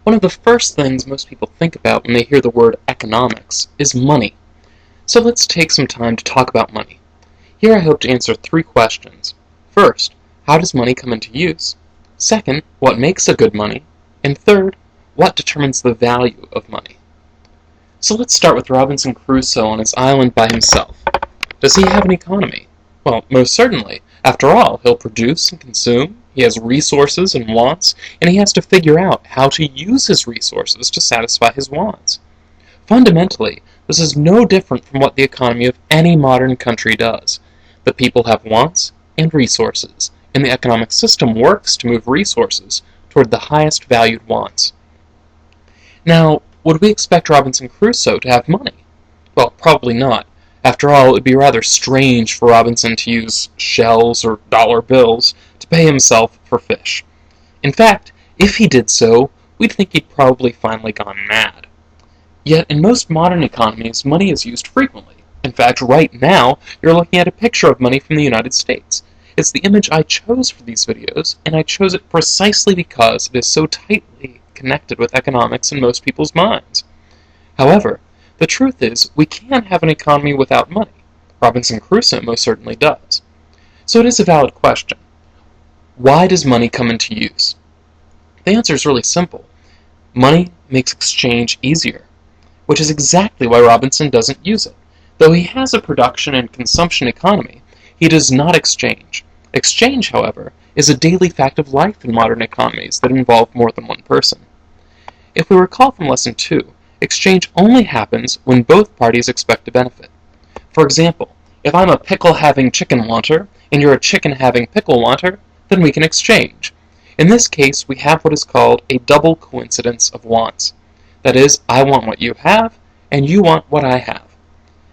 One of the first things most people think about when they hear the word economics is money. So let's take some time to talk about money. Here I hope to answer 3 questions. First, how does money come into use? Second, what makes a good money? And third, what determines the value of money? So let's start with Robinson Crusoe on his island by himself. Does he have an economy? Well, most certainly. After all, he'll produce and consume, he has resources and wants, and he has to figure out how to use his resources to satisfy his wants. Fundamentally, this is no different from what the economy of any modern country does. The people have wants and resources, and the economic system works to move resources toward the highest valued wants. Now, would we expect Robinson Crusoe to have money? Well, probably not. After all, it would be rather strange for Robinson to use shells or dollar bills to pay himself for fish. In fact, if he did so, we'd think he'd probably finally gone mad. Yet, in most modern economies, money is used frequently. In fact, right now, you're looking at a picture of money from the United States. It's the image I chose for these videos, and I chose it precisely because it is so tightly connected with economics in most people's minds. However, the truth is, we can't have an economy without money. Robinson Crusoe most certainly does. So it is a valid question. Why does money come into use? The answer is really simple. Money makes exchange easier, which is exactly why Robinson doesn't use it. Though he has a production and consumption economy, he does not exchange. Exchange, however, is a daily fact of life in modern economies that involve more than one person. If we recall from Lesson 2, exchange only happens when both parties expect to benefit. For example, if I'm a pickle-having chicken wanter, and you're a chicken-having pickle wanter, then we can exchange. In this case, we have what is called a double coincidence of wants. That is, I want what you have, and you want what I have.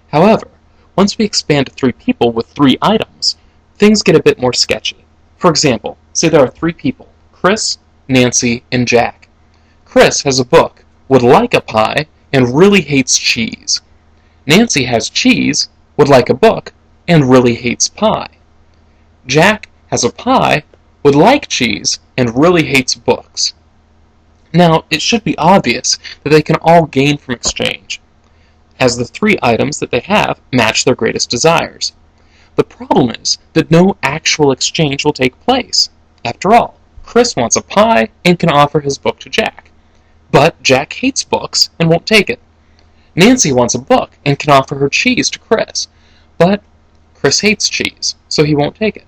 However, once we expand to 3 people with 3 items, things get a bit more sketchy. For example, say there are 3 people, Chris, Nancy, and Jack. Chris has a book, would like a pie, and really hates cheese. Nancy has cheese, would like a book, and really hates pie. Jack has a pie, would like cheese, and really hates books. Now, it should be obvious that they can all gain from exchange, as the 3 items that they have match their greatest desires. The problem is that no actual exchange will take place. After all, Chris wants a pie and can offer his book to Jack. But Jack hates books and won't take it. Nancy wants a book and can offer her cheese to Chris. But Chris hates cheese, so he won't take it.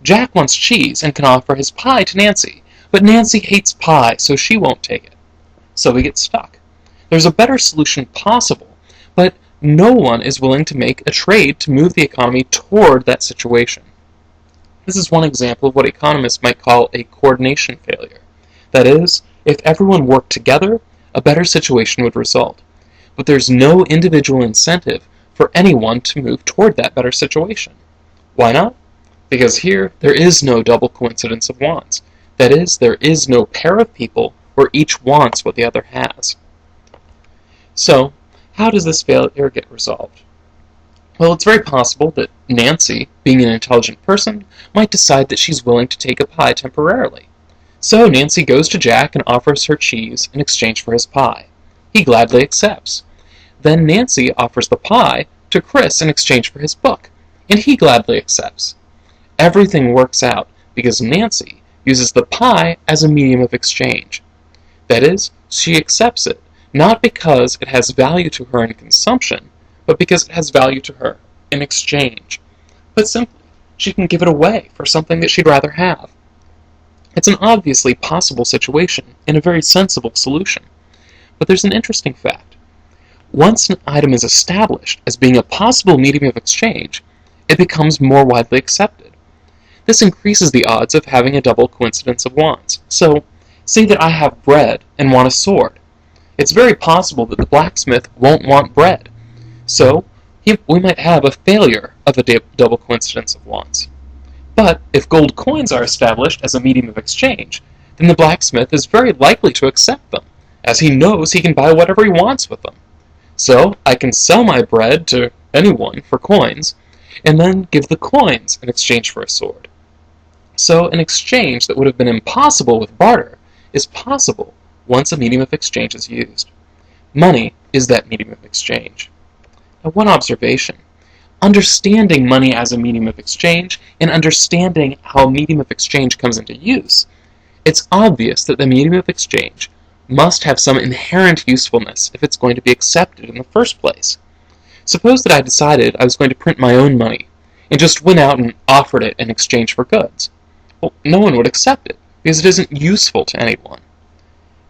Jack wants cheese and can offer his pie to Nancy. But Nancy hates pie, so she won't take it. So we get stuck. There's a better solution possible, but no one is willing to make a trade to move the economy toward that situation. This is one example of what economists might call a coordination failure. That is, if everyone worked together, a better situation would result. But there's no individual incentive for anyone to move toward that better situation. Why not? Because here, there is no double coincidence of wants. That is, there is no pair of people where each wants what the other has. So, how does this failure get resolved? Well, it's very possible that Nancy, being an intelligent person, might decide that she's willing to take a pie temporarily. So Nancy goes to Jack and offers her cheese in exchange for his pie. He gladly accepts. Then Nancy offers the pie to Chris in exchange for his book, and he gladly accepts. Everything works out because Nancy uses the pie as a medium of exchange. That is, she accepts it, not because it has value to her in consumption, but because it has value to her in exchange. Put simply, she can give it away for something that she'd rather have. It's an obviously possible situation and a very sensible solution. But there's an interesting fact. Once an item is established as being a possible medium of exchange, it becomes more widely accepted. This increases the odds of having a double coincidence of wants. So, say that I have bread and want a sword. It's very possible that the blacksmith won't want bread. So, we might have a failure of a double coincidence of wants. But if gold coins are established as a medium of exchange, then the blacksmith is very likely to accept them, as he knows he can buy whatever he wants with them. So I can sell my bread to anyone for coins, and then give the coins in exchange for a sword. So an exchange that would have been impossible with barter is possible once a medium of exchange is used. Money is that medium of exchange. Now, one observation. Understanding money as a medium of exchange and understanding how a medium of exchange comes into use, it's obvious that the medium of exchange must have some inherent usefulness if it's going to be accepted in the first place. Suppose that I decided I was going to print my own money and just went out and offered it in exchange for goods. Well, no one would accept it because it isn't useful to anyone.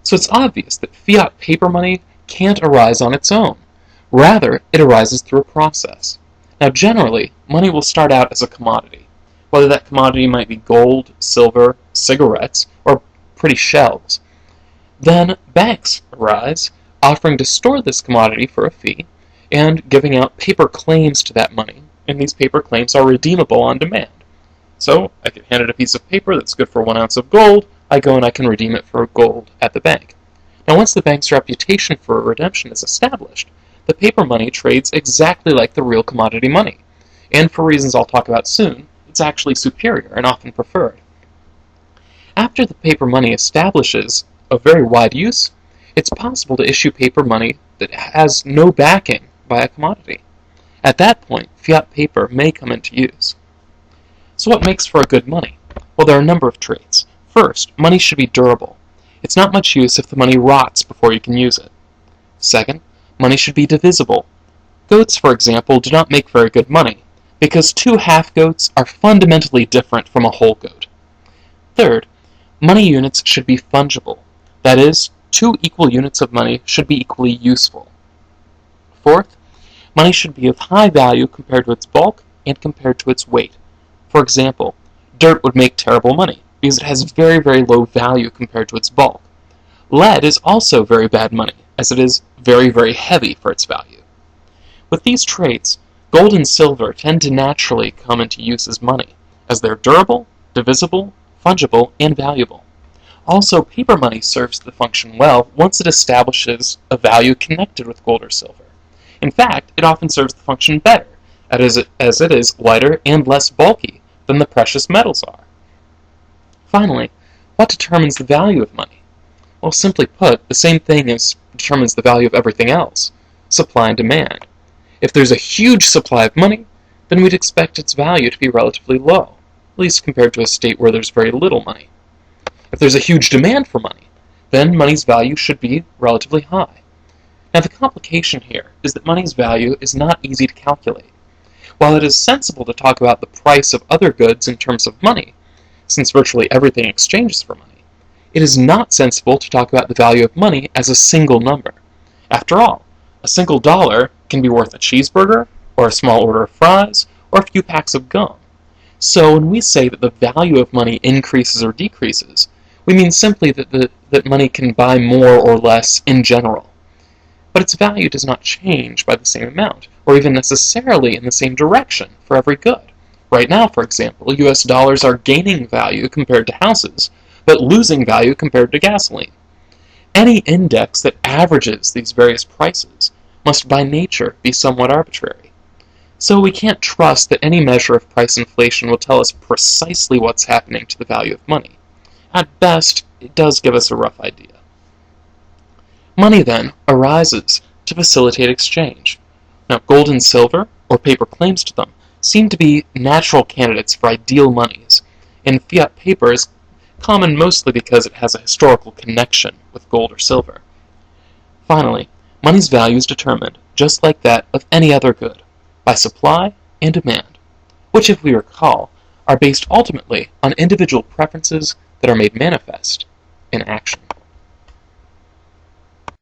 So it's obvious that fiat paper money can't arise on its own. Rather, it arises through a process. Now, generally, money will start out as a commodity, whether that commodity might be gold, silver, cigarettes, or pretty shells. Then banks arise, offering to store this commodity for a fee, and giving out paper claims to that money, and these paper claims are redeemable on demand. So, I get handed a piece of paper that's good for 1 ounce of gold, I go and I can redeem it for gold at the bank. Now, once the bank's reputation for redemption is established, the paper money trades exactly like the real commodity money, and for reasons I'll talk about soon, it's actually superior and often preferred. After the paper money establishes a very wide use, it's possible to issue paper money that has no backing by a commodity. At that point, fiat paper may come into use. So what makes for a good money? Well, there are a number of traits. First, money should be durable. It's not much use if the money rots before you can use it. Second, money should be divisible. Goats, for example, do not make very good money, because 2 half-goats are fundamentally different from a whole goat. Third, money units should be fungible. That is, 2 equal units of money should be equally useful. Fourth, money should be of high value compared to its bulk and compared to its weight. For example, dirt would make terrible money, because it has very, very low value compared to its bulk. Lead is also very bad money, as it is very, very heavy for its value. With these traits, gold and silver tend to naturally come into use as money, as they're durable, divisible, fungible, and valuable. Also, paper money serves the function well once it establishes a value connected with gold or silver. In fact, it often serves the function better, as it is lighter and less bulky than the precious metals are. Finally, what determines the value of money? Well, simply put, the same thing as determines the value of everything else: supply and demand. If there's a huge supply of money, then we'd expect its value to be relatively low, at least compared to a state where there's very little money. If there's a huge demand for money, then money's value should be relatively high. Now, the complication here is that money's value is not easy to calculate. While it is sensible to talk about the price of other goods in terms of money, since virtually everything exchanges for money, it is not sensible to talk about the value of money as a single number. After all, a single dollar can be worth a cheeseburger, or a small order of fries, or a few packs of gum. So when we say that the value of money increases or decreases, we mean simply that money can buy more or less in general. But its value does not change by the same amount, or even necessarily in the same direction for every good. Right now, for example, US dollars are gaining value compared to houses, but losing value compared to gasoline. Any index that averages these various prices must by nature be somewhat arbitrary. So we can't trust that any measure of price inflation will tell us precisely what's happening to the value of money. At best, it does give us a rough idea. Money, then, arises to facilitate exchange. Now, gold and silver, or paper claims to them, seem to be natural candidates for ideal monies, and fiat paper is common mostly because it has a historical connection with gold or silver. Finally, money's value is determined, just like that of any other good, by supply and demand, which, if we recall, are based ultimately on individual preferences that are made manifest in action.